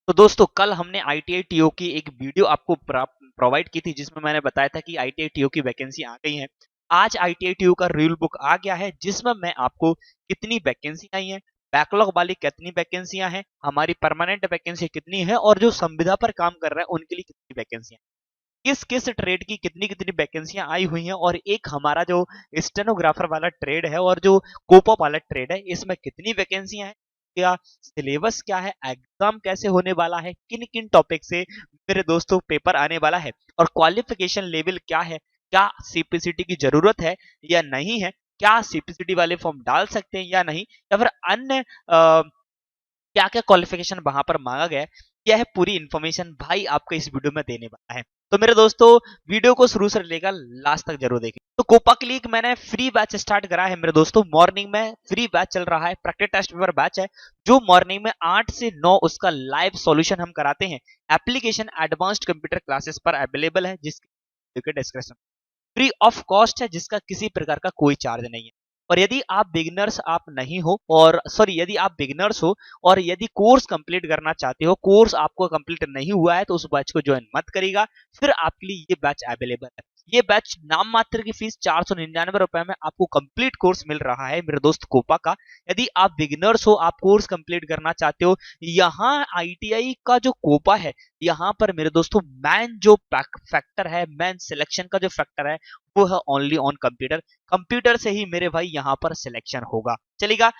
तो दोस्तों कल हमने आईटीआई टीओ की एक वीडियो आपको प्रोवाइड की थी जिसमें मैंने बताया था कि आईटीआई टीओ की वैकेंसी आ गई है। आज आईटीआई टीओ का रूल बुक आ गया है जिसमें मैं आपको कितनी वैकेंसी आई है, बैकलॉग वाली कितनी वैकेंसियां हैं, हमारी परमानेंट वैकेंसी कितनी है और जो संविदा पर काम कर रहे हैं उनके लिए कितनी वैकेंसियां, किस किस ट्रेड की कितनी कितनी वैकेंसियां आई हुई हैं और एक हमारा जो स्टेनोग्राफर वाला ट्रेड है और जो कोपा वाला ट्रेड है इसमें कितनी वैकेंसियां हैं, क्या सिलेबस क्या है, एग्जाम कैसे होने वाला है, किन किन टॉपिक से मेरे दोस्तों पेपर आने वाला है और क्वालिफिकेशन लेवल क्या है, क्या सीपीसीटी की जरूरत है या नहीं है, क्या सीपीसीटी वाले फॉर्म डाल सकते हैं या नहीं, या फिर अन्य क्या क्या क्वालिफिकेशन वहां पर मांगा गया है, यह है पूरी इंफॉर्मेशन भाई आपको इस वीडियो में देने वाला है। तो मेरे दोस्तों वीडियो को शुरू से लेकर लास्ट तक जरूर देखें। तो कोपा क्लिक मैंने फ्री बैच स्टार्ट करा है मेरे दोस्तों। मॉर्निंग में फ्री बैच चल रहा है, प्रैक्टिस टेस्ट पेपर बैच है जो मॉर्निंग में 8 से 9 उसका लाइव सॉल्यूशन हम कराते हैं। एप्लीकेशन एडवांस्ड कंप्यूटर क्लासेस पर अवेलेबल है जिसकी डिस्क्रिप्शन फ्री ऑफ कॉस्ट है, जिसका किसी प्रकार का कोई चार्ज नहीं है। और यदि आप बिगिनर्स आप नहीं हो और सॉरी यदि आप बिगिनर्स हो और यदि कोर्स कंप्लीट करना चाहते हो, कोर्स आपको कंप्लीट नहीं हुआ है तो उस बैच को ज्वाइन मत करिएगा, फिर आपके लिए ये बैच अवेलेबल है। ये बैच नाम मात्र की फीस 499 रुपए में आपको कंप्लीट कोर्स मिल रहा है मेरे दोस्त कोपा का। यदि आप बिगिनर्स हो, आप कोर्स कंप्लीट करना चाहते हो, यहाँ आईटीआई का जो कोपा है, यहाँ पर मेरे दोस्तों मैन जो फैक्टर है, मैन सिलेक्शन का जो फैक्टर है वो है ओनली ऑन कंप्यूटर। कंप्यूटर से ही मेरे भाई यहाँ पर सिलेक्शन होगा, चलेगा।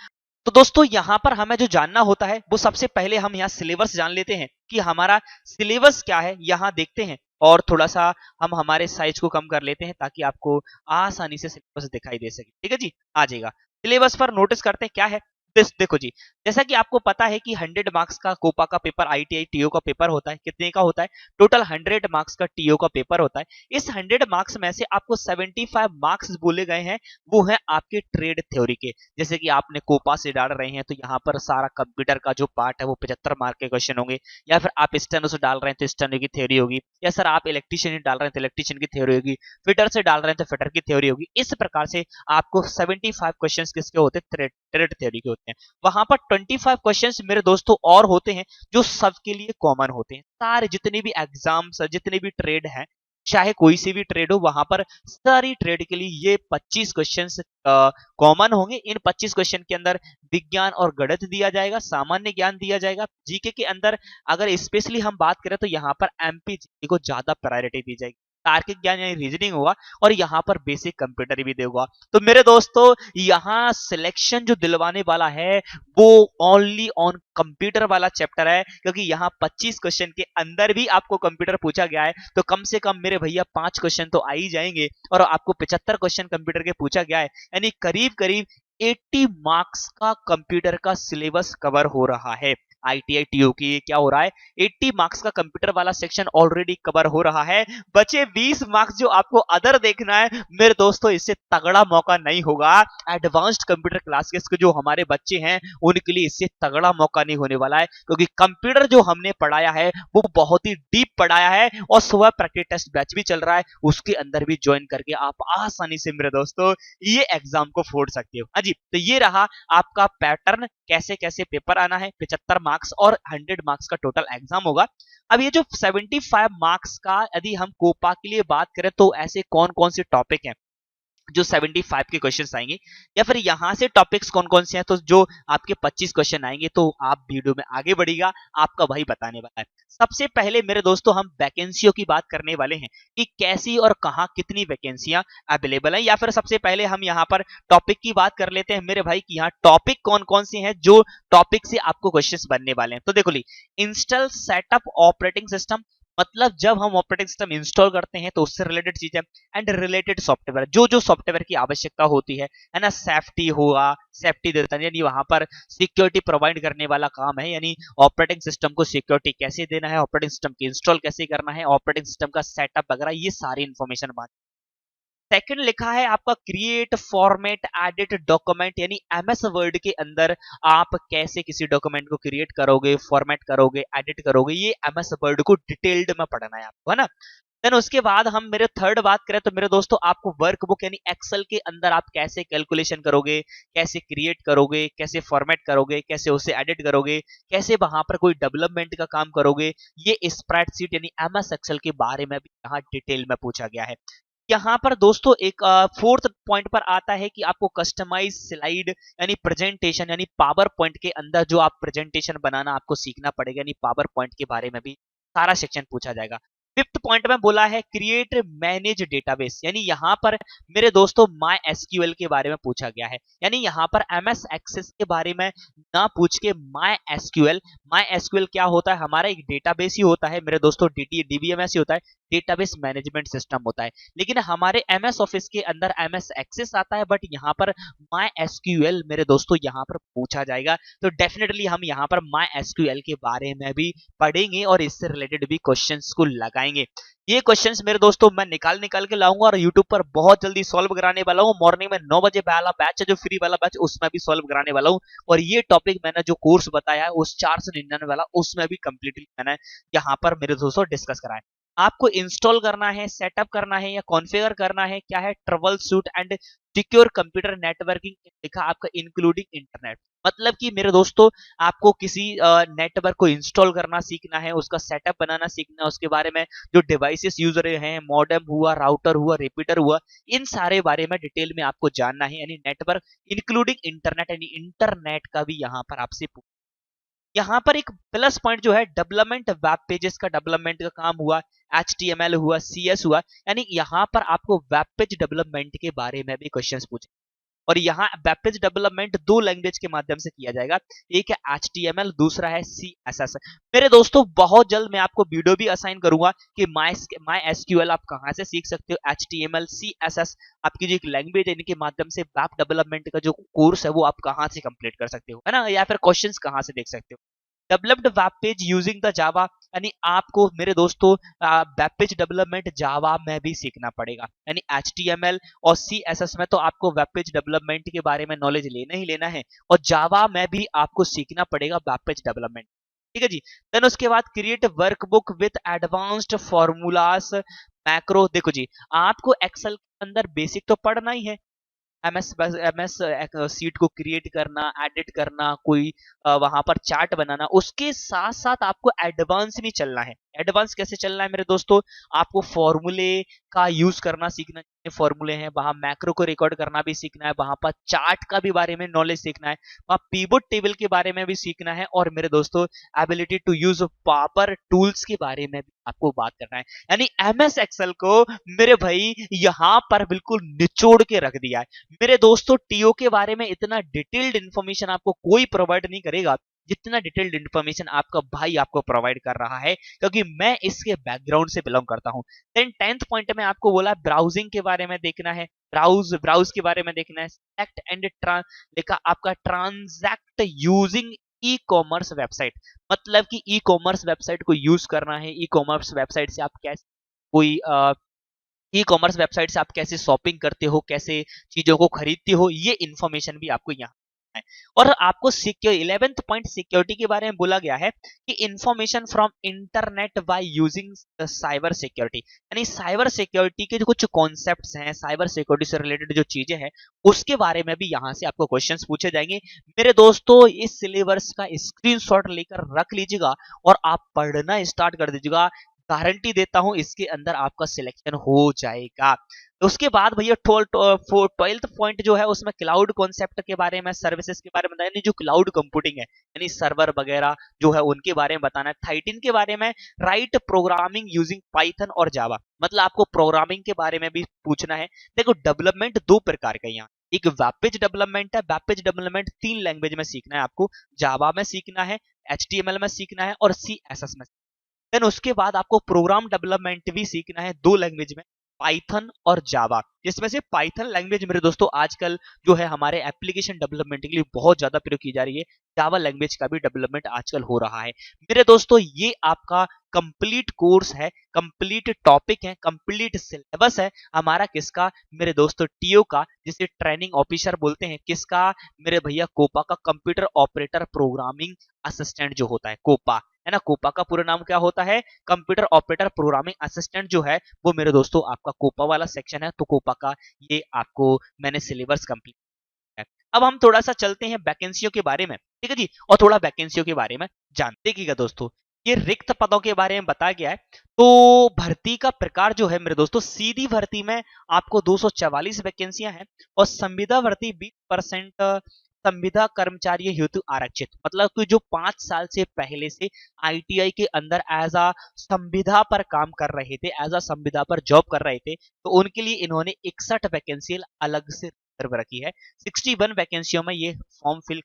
तो दोस्तों यहाँ पर हमें जो जानना होता है वो सबसे पहले हम यहाँ सिलेबस जान लेते हैं कि हमारा सिलेबस क्या है, यहाँ देखते हैं और थोड़ा सा हम हमारे साइज को कम कर लेते हैं ताकि आपको आसानी से सिलेबस दिखाई दे सके। ठीक है जी, आ जाएगा सिलेबस पर। नोटिस करते हैं क्या है। देखो जी, जैसा कि आपको पता है कि 100 मार्क्स का कोपा का पेपर, आईटीआई टीओ का पेपर होता है। कितने का होता है? टोटल 100 मार्क्स का टीओ का पेपर होता है। इस 100 मार्क्स में से आपको 75 मार्क्स बोले गए हैं, वो है आपके ट्रेड थ्योरी के। जैसे कि आपने कोपा से डाल रहे हैं तो यहाँ पर सारा कंप्यूटर का जो पार्ट है वो 75 मार्क के क्वेश्चन होंगे, या फिर आप स्टेनो से डाल रहे हैं तो स्टेनो की थ्योरी होगी, या सर आप इलेक्ट्रीशियन डाल रहे हैं तो इलेक्ट्रीशियन की थ्योरी होगी, फिटर से डाल रहे हैं तो फिटर की थ्योरी होगी। इस प्रकार से आपको 75 क्वेश्चन किसके होते हैं? ट्रेड थ्योरी के होते हैं। वहां पर 25 क्वेश्चंस मेरे दोस्तों और होते हैं जो सबके लिए कॉमन होते हैं। सारे जितने भी एग्जाम्स, जितने भी ट्रेड हैं, चाहे कोई सी भी ट्रेड हो, वहां पर सारी ट्रेड के लिए ये 25 क्वेश्चंस कॉमन होंगे। इन 25 क्वेश्चन के अंदर विज्ञान और गणित दिया जाएगा, सामान्य ज्ञान दिया जाएगा। जीके के अंदर अगर स्पेशली हम बात करें तो यहाँ पर एमपी जीके को ज्यादा प्रायोरिटी दी जाएगी। तार्किक ज्ञान यानी रीजनिंग होगा और यहाँ पर बेसिक कंप्यूटर भी देगा। तो मेरे दोस्तों यहाँ सिलेक्शन जो दिलवाने वाला है वो ओनली ऑन कंप्यूटर वाला चैप्टर है, क्योंकि यहाँ 25 क्वेश्चन के अंदर भी आपको कंप्यूटर पूछा गया है तो कम से कम मेरे भैया 5 क्वेश्चन तो आ ही जाएंगे, और आपको 75 क्वेश्चन कंप्यूटर के पूछा गया है, यानी करीब करीब 80 मार्क्स का कंप्यूटर का सिलेबस कवर हो रहा है। आईटीआई टीओ की क्या हो रहा है, 80 मार्क्स का कंप्यूटर वाला सेक्शन ऑलरेडी कवर हो रहा है। बचे 20 मार्क्स जो आपको अदर देखना है मेरे दोस्तों, इससे तगड़ा मौका नहीं होगा। एडवांस्ड कंप्यूटर क्लासेस के जो हमारे बच्चे हैं उनके लिए इससे तगड़ा मौका नहीं होने वाला है, क्योंकि कंप्यूटर जो हमने पढ़ाया है वो बहुत ही डीप पढ़ाया है और सुबह प्रैक्टिस टेस्ट बैच भी चल रहा है, उसके अंदर भी ज्वाइन करके आप आसानी से मेरे दोस्तों ये एग्जाम को फोड़ सकते हो। हाँ जी, तो ये रहा आपका पैटर्न, कैसे कैसे पेपर आना है। 75 मार्क्स और 100 मार्क्स का टोटल एग्जाम होगा। अब ये जो 75 मार्क्स का यदि हम कोपा के लिए बात करें तो ऐसे कौन कौन से टॉपिक हैं जो 75 के क्वेश्चंस आएंगे, या फिर यहां से टॉपिक्स कौन कौन से हैं, तो जो आपके 25 क्वेश्चन आएंगे तो आप वीडियो में आगे बढ़ेगा, आपका भाई बताने वाला है। सबसे पहले मेरे दोस्तों हम वैकेंसियों की बात करने वाले हैं कि कैसी और कहां कितनी वैकेंसियां अवेलेबल हैं, या फिर सबसे पहले हम यहां पर टॉपिक की बात कर लेते हैं मेरे भाई कि यहाँ टॉपिक कौन कौन से हैं जो टॉपिक से आपको क्वेश्चंस बनने वाले हैं। तो देखो ली, इंस्टॉल सेटअप ऑपरेटिंग सिस्टम, मतलब जब हम ऑपरेटिंग सिस्टम इंस्टॉल करते हैं तो उससे रिलेटेड चीज है। एंड रिलेटेड सॉफ्टवेयर, जो जो सॉफ्टवेयर की आवश्यकता होती है ना, सेफ्टी हुआ, सेफ्टी देता है यानी वहां पर सिक्योरिटी प्रोवाइड करने वाला काम है, यानी ऑपरेटिंग सिस्टम को सिक्योरिटी कैसे देना है, ऑपरेटिंग सिस्टम की इंस्टॉल कैसे करना है, ऑपरेटिंग सिस्टम का सेटअप वगैरह, ये सारी इंफॉर्मेशन बात। सेकंड लिखा है आपका क्रिएट फॉर्मेट एडिट डॉक्यूमेंट, यानी एमएस वर्ड के अंदर आप कैसे किसी डॉक्यूमेंट को क्रिएट करोगे, फॉर्मेट करोगे, एडिट करोगे, ये एमएस वर्ड को डिटेल्ड में पढ़ना है आपको, है ना। देन उसके बाद हम मेरे थर्ड बात करें तो मेरे दोस्तों आपको वर्कबुक यानी एक्सेल के अंदर आप कैसे कैलकुलेशन करोगे, कैसे क्रिएट करोगे, कैसे फॉर्मेट करोगे, कैसे उसे एडिट करोगे, कैसे वहां पर कोई डेवलपमेंट का काम करोगे, ये स्प्रेडशीट यानी एमएस एक्सेल के बारे में भी यहाँ डिटेल में पूछा गया है। यहाँ पर दोस्तों एक फोर्थ पॉइंट पर आता है कि आपको कस्टमाइज स्लाइड यानी प्रेजेंटेशन यानी पावर पॉइंट के अंदर जो आप प्रेजेंटेशन बनाना आपको सीखना पड़ेगा, यानी पावर पॉइंट के बारे में भी सारा सेक्शन पूछा जाएगा। फिफ्थ पॉइंट में बोला है क्रिएट मैनेज डेटाबेस, यानी यहाँ पर मेरे दोस्तों माई एसक्यूएल के बारे में पूछा गया है। यानी यहाँ पर एमएस एक्सेस के बारे में ना पूछ के माई एसक्यूएल क्या होता है, हमारा एक डेटाबेस ही होता है मेरे दोस्तों, डीबीएमएस ही होता है, डेटाबेस मैनेजमेंट सिस्टम होता है। लेकिन हमारे एमएस ऑफिस के अंदर एमएस एक्सेस आता है, बट यहाँ पर माई एसक्यूएल मेरे दोस्तों यहाँ पर पूछा जाएगा। तो डेफिनेटली हम यहाँ पर माई एसक्यूएल के बारे में भी पढ़ेंगे और इससे रिलेटेड भी क्वेश्चंस को लगाएंगे। ये क्वेश्चंस मेरे दोस्तों मैं निकाल के लाऊंगा और यूट्यूब पर बहुत जल्दी सॉल्व कराने वाला हूँ। मॉर्निंग में 9 बजे वाला बैच है जो फ्री वाला बैच, उसमें भी सॉल्व कराने वाला हूँ। और ये टॉपिक मैंने जो कोर्स बताया है उस 499 वाला, उसमें भी कंप्लीटली मैंने यहाँ पर मेरे दोस्तों डिस्कस करा है। आपको इंस्टॉल करना है, सेटअप करना है या कॉन्फ़िगर करना है, क्या है trouble shoot and secure computer networking लिखा आपका इंक्लूडिंग इंटरनेट। मतलब कि मेरे दोस्तों आपको किसी नेटवर्क को इंस्टॉल करना सीखना है, उसका सेटअप बनाना सीखना है, उसके बारे में जो डिवाइसेस यूज रहे हैं, मॉडेम हुआ, राउटर हुआ, रिपीटर हुआ, इन सारे बारे में डिटेल में आपको जानना है। यानी नेटवर्क इंक्लूडिंग इंटरनेट, यानी इंटरनेट का भी यहाँ पर आपसे यहाँ पर एक प्लस पॉइंट जो है डेवलपमेंट, वेब पेजेस का डेवलपमेंट का काम हुआ, HTML हुआ, CS हुआ, यानी यहाँ पर आपको वेब पेज डेवलपमेंट के बारे में भी क्वेश्चंस पूछे। और यहाँ वेब पेज डेवलपमेंट दो लैंग्वेज के माध्यम से किया जाएगा, एक है HTML, दूसरा है CSS। मेरे दोस्तों बहुत जल्द मैं आपको वीडियो भी असाइन करूंगा कि माई एसक्यूएल आप कहाँ से सीख सकते हो, HTML CSS आपकी जो एक लैंग्वेज है इनके माध्यम से वेब डेवलपमेंट का जो कोर्स है वो आप कहाँ से कंप्लीट कर सकते हो, है ना, या फिर क्वेश्चंस कहाँ से देख सकते हो। Developed web page using the Java, यानी आपको मेरे दोस्तों वेब पेज डेवलपमेंट जावा में भी सीखना पड़ेगा। यानी HTML और CSS में तो आपको वेब पेज डेवलपमेंट के बारे में नॉलेज लेना ही लेना है, और जावा में भी आपको सीखना पड़ेगा वेब पेज डेवलपमेंट। ठीक है जी। देन उसके बाद create workbook with advanced formulas macro. देखो जी, आपको एक्सेल के अंदर बेसिक तो पढ़ना ही है, एमएस सीट को क्रिएट करना, एडिट करना, कोई वहां पर चार्ट बनाना, उसके साथ साथ आपको एडवांस भी चलना है। एडवांस कैसे चलना है मेरे दोस्तों, आपको फॉर्मूले का यूज करना सीखना है, फॉर्मूले हैं वहां मैक्रो को रिकॉर्ड करना भी सीखना है, वहां पर चार्ट का भी बारे में नॉलेज सीखना है, वहां पिवट टेबल के बारे में भी सीखना है, और मेरे दोस्तों ability to use power tools के बारे में भी आपको बात करना है। यानी एमएस एक्सेल को मेरे भाई यहाँ पर बिल्कुल निचोड़ के रख दिया है। मेरे दोस्तों टीओ के बारे में इतना डिटेल्ड इंफॉर्मेशन आपको कोई प्रोवाइड नहीं करेगा जितना डिटेल्ड इंफॉर्मेशन आपका भाई आपको प्रोवाइड कर रहा है, क्योंकि मैं इसके बैकग्राउंड से बिलोंग करता हूं। देन 10th पॉइंट में आपको बोला ब्राउजिंग के बारे में देखना है, ब्राउज के बारे में देखना है, सेलेक्ट एंड लिखा आपका transact using e commerce website. मतलब कि ई कॉमर्स वेबसाइट को यूज करना है, ई कॉमर्स वेबसाइट से आप कैसे कोई ई कॉमर्स वेबसाइट से आप कैसे शॉपिंग करते हो, कैसे चीजों को खरीदते हो, ये इंफॉर्मेशन भी आपको यहाँ है। और आपको सिक्योर 11th पॉइंट सिक्योरिटी के बारे में बोला गया है कि information from internet by using cyber security, यानी साइबर सिक्योरिटी के जो कुछ कॉन्सेप्ट्स हैं, साइबर सिक्योरिटी से रिलेटेड जो चीजें हैं उसके बारे में भी यहाँ से आपको क्वेश्चंस पूछे जाएंगे। मेरे दोस्तों इस सिलेबस का स्क्रीनशॉट लेकर रख लीजिएगा और आप पढ़ना स्टार्ट कर दीजिएगा, गारंटी देता हूं इसके अंदर आपका सिलेक्शन हो जाएगा। तो उसके बाद भैया 12th पॉइंट जो है उसमें क्लाउड कॉन्सेप्ट के बारे में, सर्विसेज के बारे में बताया, जो क्लाउड कंप्यूटिंग है यानी सर्वर वगैरह जो है उनके बारे में बताना है। 13 के बारे में राइट प्रोग्रामिंग यूजिंग पाइथन और जावा, मतलब आपको प्रोग्रामिंग के बारे में भी पूछना है। देखो डेवलपमेंट दो प्रकार का यहाँ, एक वेब पेज डेवलपमेंट है, वेब पेज डेवलपमेंट 3 लैंग्वेज में सीखना है आपको, जावा में सीखना है, HTML में सीखना है और CSS में। देन उसके बाद आपको प्रोग्राम डेवलपमेंट भी सीखना है 2 लैंग्वेज में, पाइथन और जावा। जिसमें से पाइथन लैंग्वेज मेरे दोस्तों आजकल जो है हमारे एप्लीकेशन डेवलपमेंट के लिए बहुत ज्यादा प्रयोग की जा रही है, जावा लैंग्वेज का भी डेवलपमेंट आजकल हो रहा है। मेरे दोस्तों ये आपका कंप्लीट कोर्स है, कंप्लीट टॉपिक है, कंप्लीट सिलेबस है हमारा, किसका मेरे दोस्तों टीओ का, जिसे ट्रेनिंग ऑफिसर बोलते हैं, किसका मेरे भैया कोपा का, कंप्यूटर ऑपरेटर प्रोग्रामिंग असिस्टेंट जो होता है कोपा, है ना। कोपा का पूरा नाम क्या होता है, कंप्यूटर ऑपरेटर प्रोग्रामिंग असिस्टेंट जो है वो मेरे दोस्तों आपका कोपा वाला सेक्शन है। तो कोपा का ये आपको मैंने सिलेबस कंप्लीट है। अब हम थोड़ा सा चलते हैं वैकेंसियों के बारे में, ठीक है जी, और थोड़ा वैकेंसियों के बारे में जानते कीजिएगा दोस्तों। ये रिक्त पदों के बारे में बताया गया है। तो भर्ती का प्रकार जो है मेरे दोस्तों, सीधी भर्ती में आपको 244 वैकेंसियां हैं और संविदा भर्ती 20% संविदा कर्मचारी हेतु आरक्षित, मतलब कि जो 5 साल से पहले से आईटीआई के अंदर एज अ संविदा पर काम कर रहे थे, एज अ संविदा पर जॉब कर रहे थे, तो उनके लिए इन्होंने 61 वैकेंसी अलग से रिजर्व रखी है। 61 वैकेंसियों में ये फॉर्म फिल।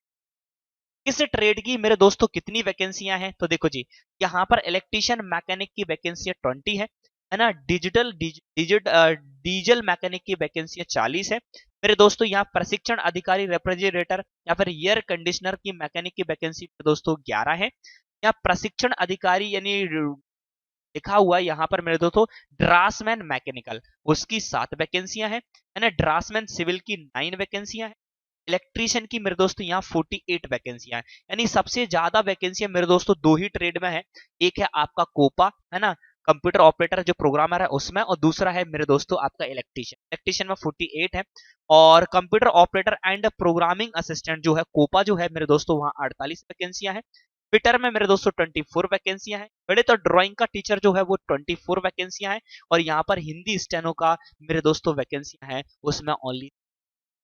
किस ट्रेड की मेरे दोस्तों कितनी वैकेंसियां हैं, तो देखो जी, यहाँ पर इलेक्ट्रीशियन मैकेनिक की वैकेंसी 20 है ना। डीजल मैकेनिक की वैकेंसी 40 है मेरे दोस्तों। यहाँ प्रशिक्षण अधिकारी रेफ्रिजरेटर या फिर एयर कंडीशनर की मैकेनिक की वैकेंसी मेरे दोस्तों 11 है। यहाँ प्रशिक्षण अधिकारी यानी लिखा हुआ है यहाँ पर मेरे दोस्तों ड्रासमैन मैकेनिकल, उसकी 7 वैकेंसियां हैं, है ना। ड्रासमैन सिविल की 9 वैकेंसियां हैं। इलेक्ट्रीशियन की मेरे दोस्तों यहाँ 48 वैकेंसियां हैं। यानी सबसे ज्यादा वैकेंसियां मेरे दोस्तों दो ही ट्रेड में है, एक है आपका कोपा, है ना, कंप्यूटर ऑपरेटर जो प्रोग्रामर है उसमें, और दूसरा है मेरे दोस्तों आपका इलेक्ट्रीशियन। इलेक्ट्रीशियन में 48 है, और computer operator and programming assistant जो है कोपा जो है मेरे दोस्तों वहाँ 48 वैकेंसियां हैं। फिटर में मेरे दोस्तों 24 वैकेंसियां हैं। गणित और ड्राइंग का टीचर जो है वो 24 वैकेंसियां हैं, और यहाँ पर हिंदी स्टेनो का मेरे दोस्तों वैकेंसियां हैं उसमें ओनली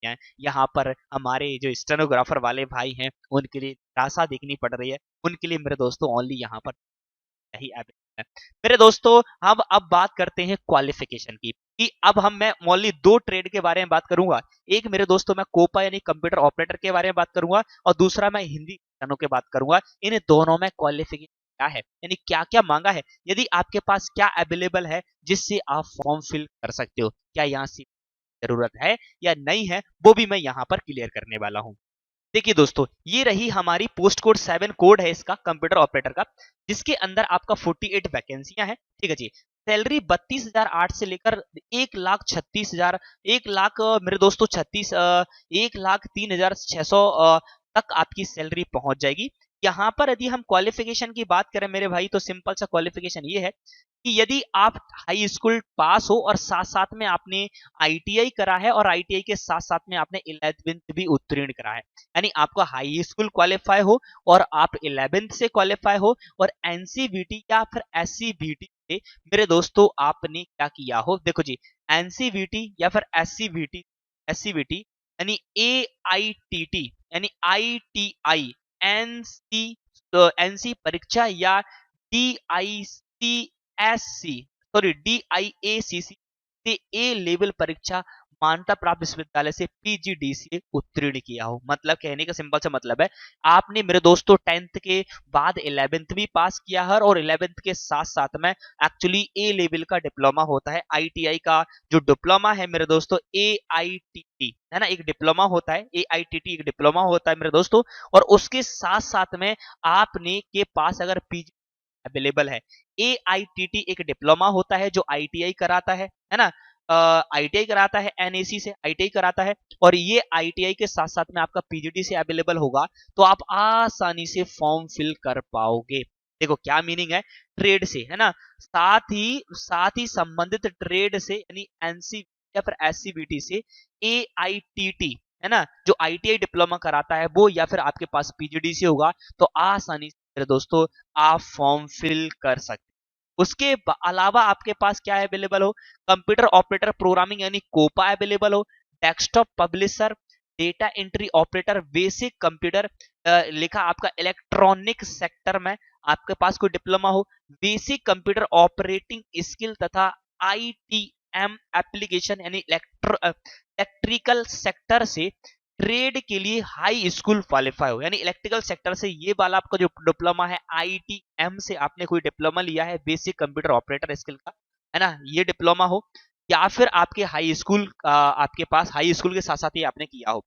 हैं। यहाँ पर हमारे जो स्टेनोग्राफर वाले भाई हैं उनके लिए निराशा देखनी पड़ रही है, उनके लिए मेरे दोस्तों ओनली यहाँ पर यही अवेलेबल है। मेरे दोस्तों हम अब बात करते हैं क्वालिफिकेशन की, कि अब मैं ओनली 2 ट्रेड के बारे में बात करूंगा। एक मेरे दोस्तों मैं कोपा यानी कंप्यूटर ऑपरेटर के बारे में बात करूंगा, और दूसरा मैं हिंदी स्टेनो के बात करूंगा। इन दोनों में क्वालिफिकेशन क्या है, यानी क्या क्या मांगा है, यदि आपके पास क्या अवेलेबल है जिससे आप फॉर्म फिल कर सकते हो, क्या यहाँ से जरूरत है या नहीं है, वो भी मैं यहाँ पर क्लियर करने वाला हूँ। देखिए दोस्तों, ये रही हमारी पोस्ट कोड 7 कोड है इसका कंप्यूटर ऑपरेटर का, जिसके अंदर आपका 48 वैकेंसियां हैं, ठीक है जी। सैलरी 32,008 से लेकर 1,36,000, 1,00,000 मेरे दोस्तों 1,03,600 तक आपकी सैलरी पहुंच जाएगी। यहाँ पर यदि हम क्वालिफिकेशन की बात करें मेरे भाई, तो सिंपल सा क्वालिफिकेशन ये है कि यदि आप हाई स्कूल पास हो और साथ साथ में आपने आईटीआई करा है, और आईटीआई के साथ साथ में आपने 11वीं भी उत्तीर्ण करा है, यानी आपका हाई स्कूल क्वालिफाई हो और आप 11वीं से क्वालिफाई हो, और एनसीवीटी या फिर एससीवीटी से मेरे दोस्तों आपने क्या किया हो, देखो जी, एनसीवीटी या फिर एससीवीटी, एससीवीटी यानी एआईटीटी यानी आईटीआई, एनसी एनसी परीक्षा, या डीआईसीएससी सॉरी डीआईएसीसी से ए लेवल परीक्षा मान्यता प्राप्त विश्वविद्यालय से पीजीडीसीए उत्तीर्ण किया हो। मतलब कहने का सिंपल सा मतलब है, आपने मेरे दोस्तों 10th के बाद 11th भी पास किया है, और 11th के साथ साथ में एक्चुअली ए लेवल का डिप्लोमा होता है। आईटीआई का जो डिप्लोमा है मेरे दोस्तों एआईटीटी है ना, एक डिप्लोमा होता है, एआईटीटी एक डिप्लोमा होता है मेरे दोस्तों, और उसके साथ साथ में आपने के पास अगर पीजी अवेलेबल है, एआईटीटी एक डिप्लोमा होता है जो आईटीआई कराता है ना, आईटीआई कराता है, एनएसी से आईटीआई कराता है, और ये आईटीआई के साथ साथ में आपका पीजीडी से अवेलेबल होगा, तो आप आसानी से फॉर्म फिल कर पाओगे। देखो क्या मीनिंग है, ट्रेड से, है ना, साथ ही संबंधित ट्रेड से यानी एनसी या फिर एससीबीटी से एआईटीटी, है ना, जो आईटीआई डिप्लोमा कराता है वो, या फिर आपके पास पीजीडी से होगा, तो आसानी से मेरे दोस्तों आप फॉर्म फिल कर सकते। उसके अलावा आपके पास क्या अवेलेबल हो, कंप्यूटर ऑपरेटर प्रोग्रामिंग यानी कोपा अवेलेबल हो, desktop publisher, data entry operator, basic computer लिखा आपका इलेक्ट्रॉनिक सेक्टर में आपके पास कोई डिप्लोमा हो, बेसिक कंप्यूटर ऑपरेटिंग स्किल तथा आईटीएम एप्लीकेशन यानी इलेक्ट्रिकल सेक्टर से ट्रेड के लिए हाई स्कूल क्वालिफाई हो, यानी इलेक्ट्रिकल सेक्टर से ये वाला आपका जो डिप्लोमा है, आईटीएम से आपने कोई डिप्लोमा लिया है बेसिक कंप्यूटर ऑपरेटर स्किल का, है ना, ये डिप्लोमा हो, या फिर आपके हाई स्कूल आपके पास हाई स्कूल के साथ साथ ही आपने किया हो।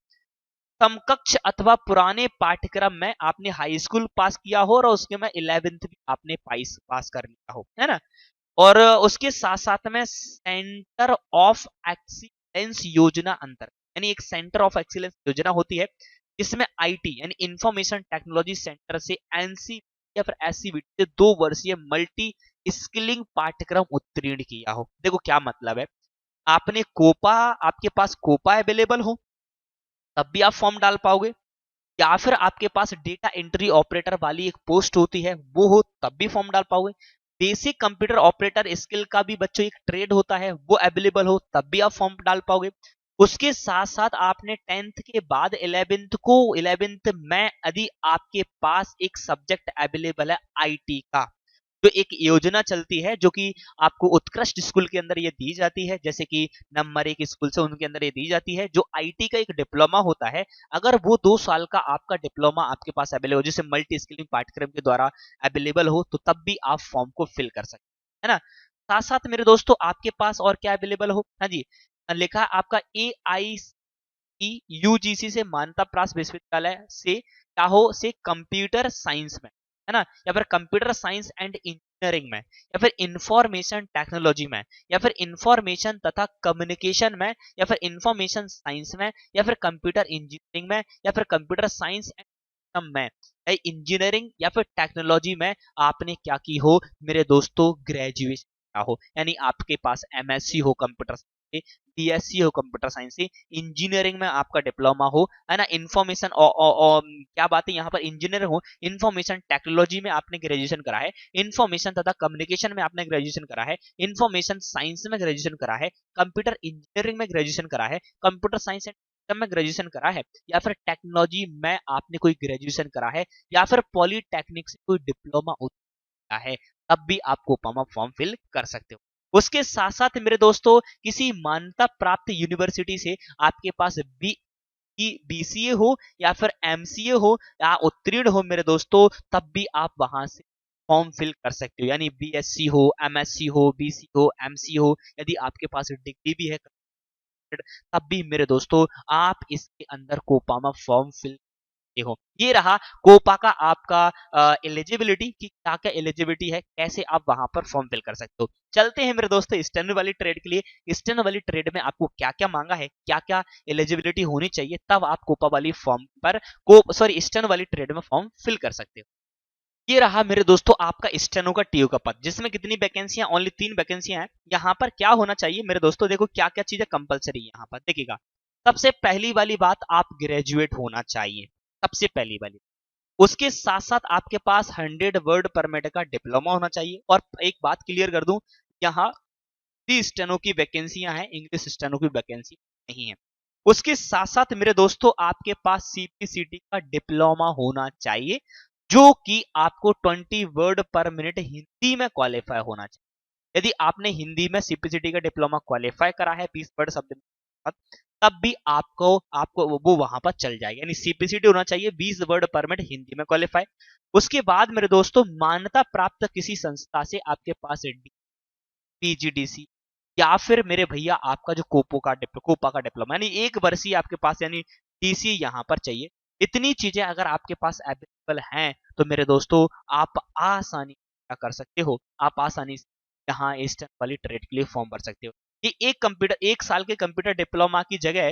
समकक्ष अथवा पुराने पाठ्यक्रम में आपने हाई स्कूल पास किया हो, और उसके में 11th भी आपने पास कर लिया हो, है ना, और उसके साथ साथ में सेंटर ऑफ एक्सीलेंस योजना अंतर, यानी एक सेंटर ऑफ एक्सीलेंस योजना होती है जिसमें आईटी यानी इंफॉर्मेशन टेक्नोलॉजी सेंटर से एनसी या फिर एससीबीटी से 2 वर्षीय मल्टी स्किलिंग पाठ्यक्रम उत्तीर्ण किया हो। देखो क्या मतलब है, आपने कोपा, आपके पास कोपा अवेलेबल हो तब भी आप फॉर्म डाल पाओगे, या फिर आपके पास डेटा एंट्री ऑपरेटर वाली एक पोस्ट होती है वो हो तब भी फॉर्म डाल पाओगे। बेसिक कंप्यूटर ऑपरेटर स्किल का भी बच्चों एक ट्रेड होता है वो अवेलेबल हो तब भी आप फॉर्म डाल पाओगे। उसके साथ साथ आपने 10th के बाद 11th में यदि आपके पास एक सब्जेक्ट अवेलेबल है आईटी का, जो एक योजना चलती है जो कि आपको उत्कृष्ट स्कूल के अंदर ये दी जाती है, जैसे कि नंबर 1 स्कूल से उनके अंदर ये दी जाती है, जो आईटी का एक डिप्लोमा होता है। अगर वो 2 साल का आपका डिप्लोमा आपके पास अवेलेबल हो, जिसे मल्टी स्किलिंग पाठ्यक्रम के द्वारा अवेलेबल हो, तो तब भी आप फॉर्म को फिल कर सकते हैं, है ना। साथ साथ मेरे दोस्तों आपके पास और क्या अवेलेबल हो, हाँ जी, लिखा है आपका यूजीसी से मान्यता प्राप्त विश्वविद्यालय से क्या हो, से कंप्यूटर साइंस में, है ना, या फिर कंप्यूटर साइंस एंड इंजीनियरिंग में, या फिर इंफॉर्मेशन टेक्नोलॉजी में, या फिर इंफॉर्मेशन तथा कम्युनिकेशन में, या फिर इंफॉर्मेशन साइंस में, या फिर कंप्यूटर इंजीनियरिंग में, या फिर कंप्यूटर साइंस एंड में, इंजीनियरिंग या फिर टेक्नोलॉजी में आपने क्या की हो मेरे दोस्तों, ग्रेजुएशन किया हो, यानी आपके पास एमएससी हो कंप्यूटर से, बीएससी हो कंप्यूटर साइंस से, इंजीनियरिंग में आपका डिप्लोमा हो, है ना, इंफॉर्मेशन क्या बात है यहाँ पर, इंजीनियर हो, इंफॉर्मेशन टेक्नोलॉजी में आपने ग्रेजुएशन करा है, इंफॉर्मेशन तथा कम्युनिकेशन में आपने ग्रेजुएशन करा है, इंफॉर्मेशन साइंस में ग्रेजुएशन करा है, कंप्यूटर इंजीनियरिंग में ग्रेजुएशन करा है, कंप्यूटर साइंस में ग्रेजुएशन करा है, या फिर टेक्नोलॉजी में आपने कोई ग्रेजुएशन करा है, या फिर पॉलीटेक्निक से कोई डिप्लोमा किया है, तब भी आप कोपा फॉर्म फिल कर सकते हो। उसके साथ साथ मेरे दोस्तों किसी मान्यता प्राप्त यूनिवर्सिटी से आपके पास बीसीए हो या फिर एमसीए हो या उत्तीर्ण हो मेरे दोस्तों, तब भी आप वहां से फॉर्म फिल कर सकते हो, यानी बीएससी हो, एमएससी हो, बीसी हो, एमसी हो, यदि आपके पास डिग्री भी है तब भी मेरे दोस्तों आप इसके अंदर कोपा में फॉर्म फिल हो। ये रहा कोपा का आपका एलिजिबिलिटी कि क्या क्या एलिजिबिलिटी है, कैसे आप वहां पर फॉर्म फिल कर सकते हो। चलते हैं मेरे दोस्तों स्टेनो वाली ट्रेड के लिए। स्टेनो वाली ट्रेड में आपको क्या क्या मांगा है, क्या क्या एलिजिबिलिटी होनी चाहिए, तब आप कोपा वाली फॉर्म पर स्टेनो वाली ट्रेड में फॉर्म फिल कर सकते हो। ये रहा मेरे दोस्तों आपका स्टेनो का टीओ का पद, जिसमें कितनी वैकेंसियां, ओनली 3 वैकेंसियां हैं। यहाँ पर क्या होना चाहिए मेरे दोस्तों, देखो क्या क्या चीजें कंपलसरी है यहाँ पर, देखिएगा। सबसे पहली वाली बात, आप ग्रेजुएट होना चाहिए, सबसे पहली वाली। उसके साथ साथ आपके पास 100 वर्ड पर मिनट का डिप्लोमा होना चाहिए। और एक बात क्लियर कर दूं, यहाँ स्टेनो की वैकेंसियां हैं, इंग्लिश स्टेनो की वैकेंसी नहीं है। उसके साथ साथ मेरे दोस्तों आपके पास सीपीसीटी का डिप्लोमा होना चाहिए, जो कि आपको 20 वर्ड पर मिनट हिंदी में क्वालिफाई होना चाहिए। यदि आपने हिंदी में सीपीसीटी का डिप्लोमा क्वालिफाई करा है 20 वर्ड शब्द में, तब भी आपको आपको वो वहां पर चल जाएगा, यानी सीपीसीटी होना चाहिए 20 वर्ड पर मिनट हिंदी में क्वालिफाई। उसके बाद मेरे दोस्तों मान्यता प्राप्त किसी संस्था से आपके पास पीजीडीसी या फिर मेरे भैया आपका जो कोपा का डिप्लोमा, यानी 1 वर्षीय आपके पास, यानी डीसी यहाँ पर चाहिए। इतनी चीजें अगर आपके पास अवेलेबल हैं तो मेरे दोस्तों आप आसानी क्या कर सकते हो, आप आसानी से यहाँ ईस्टर्न वाली ट्रेड के लिए फॉर्म भर सकते हो। ये एक साल के कंप्यूटर डिप्लोमा की जगह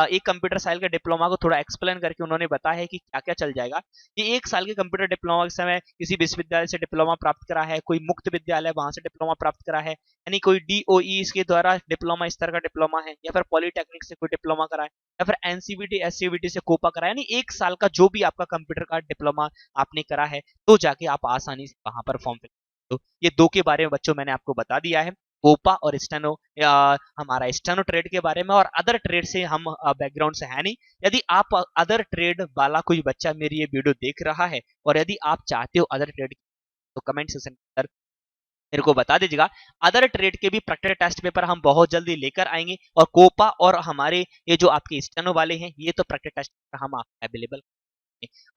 एक कंप्यूटर साल के डिप्लोमा को थोड़ा एक्सप्लेन करके उन्होंने बताया है कि क्या क्या चल जाएगा। ये 1 साल के कंप्यूटर डिप्लोमा के समय किसी विश्वविद्यालय से डिप्लोमा प्राप्त करा है, कोई मुक्त विद्यालय वहां से डिप्लोमा प्राप्त करा है, यानी कोई डीओई इसके द्वारा डिप्लोमा स्तर का डिप्लोमा है, या फिर पॉलीटेक्निक से कोई डिप्लोमा करा है, या फिर एनसीबीटी एससीबीटी से कोपा करा है, यानी 1 साल का जो भी आपका कंप्यूटर का डिप्लोमा आपने करा है, तो जाके आप आसानी से वहां पर फॉर्म फिल। तो ये 2 के बारे में बच्चों मैंने आपको बता दिया है, कोपा और स्टेनो, हमारा स्टेनो ट्रेड के बारे में। और अदर ट्रेड से हम बैकग्राउंड से है नहीं। यदि आप अदर ट्रेड वाला कोई बच्चा मेरी ये वीडियो देख रहा है और यदि आप चाहते हो अदर ट्रेड, तो कमेंट सेक्शन के अंदर मेरे को बता दीजिएगा। अदर ट्रेड के भी प्रैक्टिकल टेस्ट पेपर हम बहुत जल्दी लेकर आएंगे, और कोपा और हमारे ये जो आपके स्टेनो वाले हैं ये तो प्रैक्टिकल टेस्ट पेपर हम आपको अवेलेबल।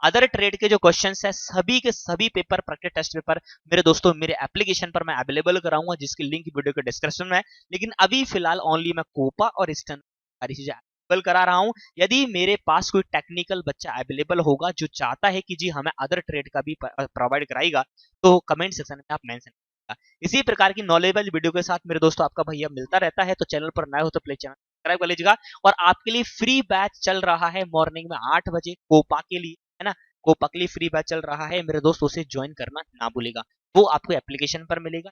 अदर ट्रेड के जो क्वेश्चंस है सभी के सभी पेपर, प्रैक्टिकल टेस्ट पेपर मेरे दोस्तों मेरे एप्लीकेशन पर मैं अवेलेबल कराऊंगा, जिसकी लिंक वीडियो के डिस्क्रिप्शन में है। लेकिन अभी फिलहाल ओनली मैं कोपा और स्टेनो सारी चीजें अवेलेबल करा रहा हूं। यदि मेरे पास कोई टेक्निकल बच्चा अवेलेबल होगा जो चाहता है कि जी हमें अदर ट्रेड का भी प्रोवाइड कराएगा, तो कमेंट सेक्शन में आप मेंशन करिएगा। इसी प्रकार की नॉलेजेबल वीडियो के साथ मेरे दोस्तों आपका भैया मिलता रहता है। तो चैनल पर नए हो तो प्लीज चैनल सब्सक्राइब कर लीजिएगा। और आपके लिए फ्री बैच चल रहा है मॉर्निंग में 8 बजे कोपा के लिए, है ना। कोपकली फ्री बैच चल रहा है मेरे दोस्त, उसे ज्वाइन करना ना भूलेगा। वो आपको एप्लीकेशन पर मिलेगा,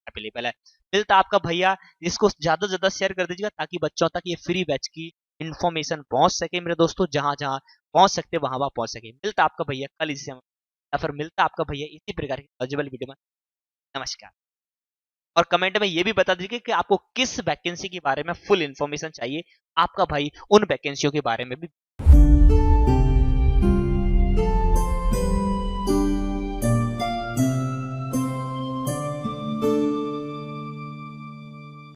अवेलेबल है। मिलता आपका भैया, इसको ज्यादा से ज्यादा शेयर कर दीजिएगा ताकि बच्चों तक ये फ्री बैच की इन्फॉर्मेशन पहुंच सके मेरे दोस्तों, जहां जहां पहुंच सकते वहां वहां पहुंच सके। मिलता आपका भैया कल इसी समय, या फिर मिलता आपका भैया इसी प्रकार की नॉलेजेबल वीडियो में। नमस्कार। और कमेंट में ये भी बता दीजिए कि आपको किस वैकेंसी के बारे में फुल इन्फॉर्मेशन चाहिए, आपका भाई उन वैकेंसियों के बारे में भी